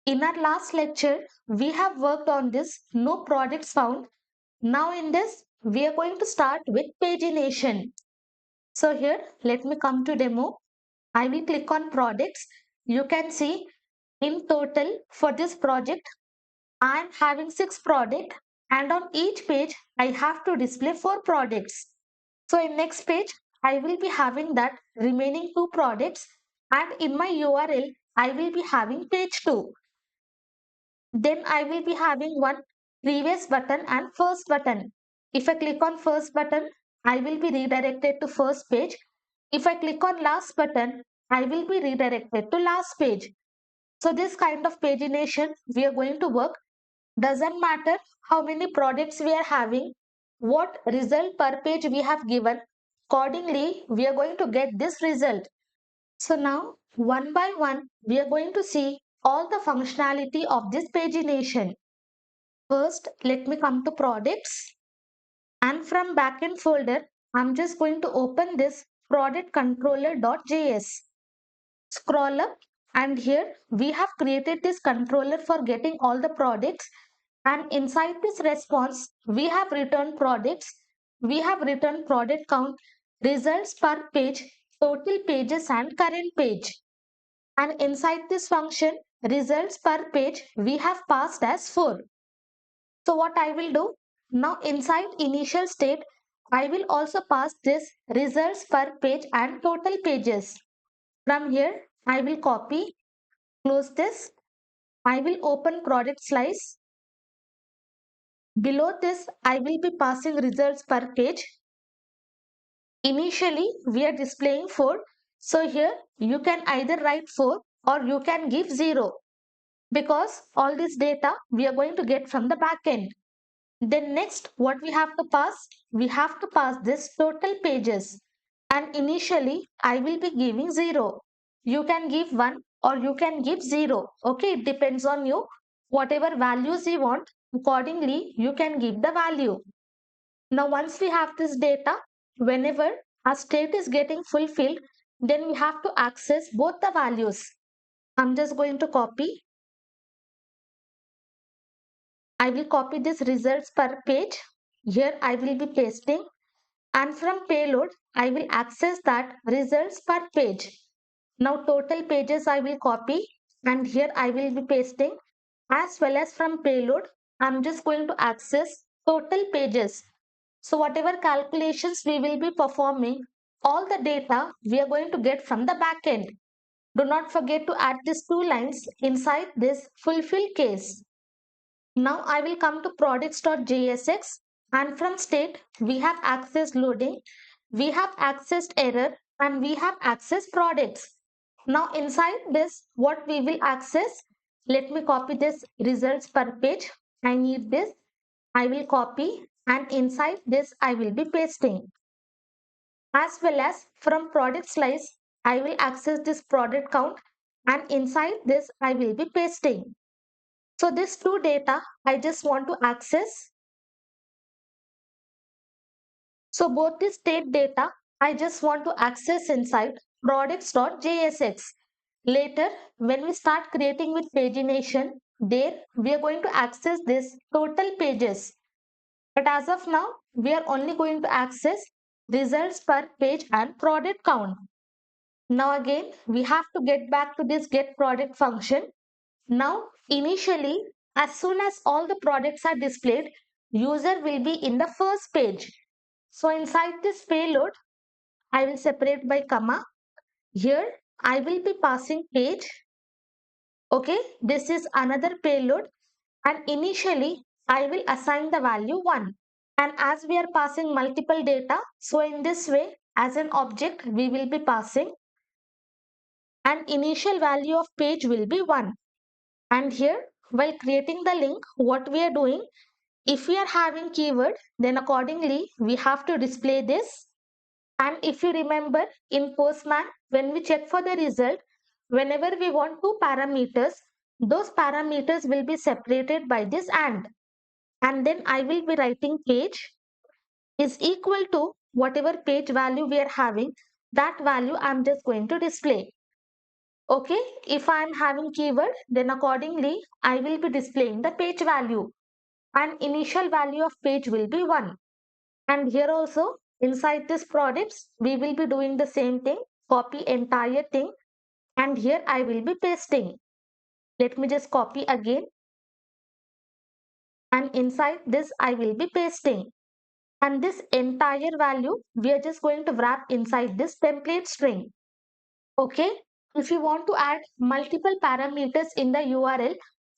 In our last lecture, we have worked on this no products found. Now in this, we are going to start with pagination. So here, let me come to demo. I will click on products. You can see in total for this project, I am having 6 products and on each page, I have to display 4 products. So in next page, I will be having that remaining 2 products and in my URL, I will be having page 2. Then I will be having one previous button and first button. If I click on first button, I will be redirected to first page. If I click on last button, I will be redirected to last page. So this kind of pagination we are going to work. Doesn't matter how many products we are having, what result per page we have given. Accordingly, we are going to get this result. So now one by one, we are going to see all the functionality of this pagination. First, let me come to products and from backend folder, I'm just going to open this product controller.js. Scroll up and here we have created this controller for getting all the products and inside this response, we have returned products, we have returned product count, results per page, total pages and current page. And inside this function, results per page, we have passed as 4. So what I will do now inside initial state, I will also pass this results per page and total pages. From here, I will copy, close this. I will open product slice. Below this, I will be passing results per page. Initially, we are displaying 4. So here you can either write 4 or you can give 0 because all this data we are going to get from the backend. Then next, what we have to pass? We have to pass this total pages. And initially, I will be giving 0. You can give 1 or you can give 0. Okay, it depends on you. Whatever values you want, accordingly, you can give the value. Now, once we have this data, whenever our state is getting fulfilled, then we have to access both the values. I'm just going to copy. I will copy this results per page. Here I will be pasting and from payload I will access that results per page. Now total pages I will copy and here I will be pasting as well as from payload I'm just going to access total pages. So whatever calculations we will be performing, all the data we are going to get from the backend. Do not forget to add these 2 lines inside this fulfill case. Now I will come to products.jsx and from state we have access loading, we have accessed error and we have access products. Now inside this what we will access, let me copy this results per page. I need this, I will copy and inside this I will be pasting. As well as from product slice I will access this product count and inside this I will be pasting. So this 2 data I just want to access. So both the state data I just want to access inside products.jsx. Later when we start creating with pagination, there we are going to access this total pages. But as of now, we are only going to access results per page and product count. Now again, we have to get back to this get product function. Now, initially, as soon as all the products are displayed, user will be in the first page. So inside this payload, I will separate by comma. Here, I will be passing page. Okay, this is another payload. And initially, I will assign the value 1. And as we are passing multiple data, so in this way, as an object, we will be passing. And initial value of page will be 1. And here, while creating the link, what we are doing, if we are having keyword, then accordingly, we have to display this. And if you remember in Postman, when we check for the result, whenever we want 2 parameters, those parameters will be separated by this and. And then I will be writing page is equal to whatever page value we are having, that value I'm just going to display. Okay, if I am having keyword, then accordingly, I will be displaying the page value and initial value of page will be 1. And here also, inside this products, we will be doing the same thing, copy entire thing, and here I will be pasting. Let me just copy again, and inside this I will be pasting. And this entire value, we are just going to wrap inside this template string. Okay, if you want to add multiple parameters in the URL,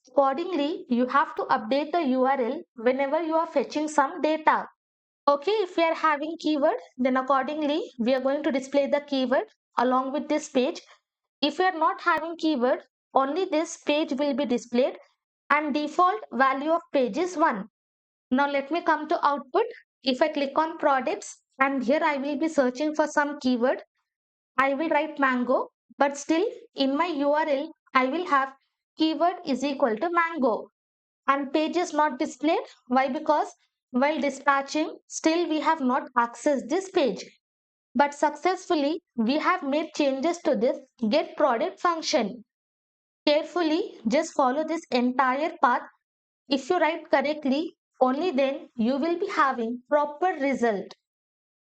accordingly, you have to update the URL whenever you are fetching some data. Okay, if we are having keyword, then accordingly, we are going to display the keyword along with this page. If we are not having keyword, only this page will be displayed and default value of page is 1. Now let me come to output. If I click on products and here I will be searching for some keyword, I will write mango, but still in my URL, I will have keyword is equal to mango and page is not displayed. Why? Because while dispatching, still we have not accessed this page. But successfully, we have made changes to this get product function. Carefully, just follow this entire path. If you write correctly, only then you will be having proper result.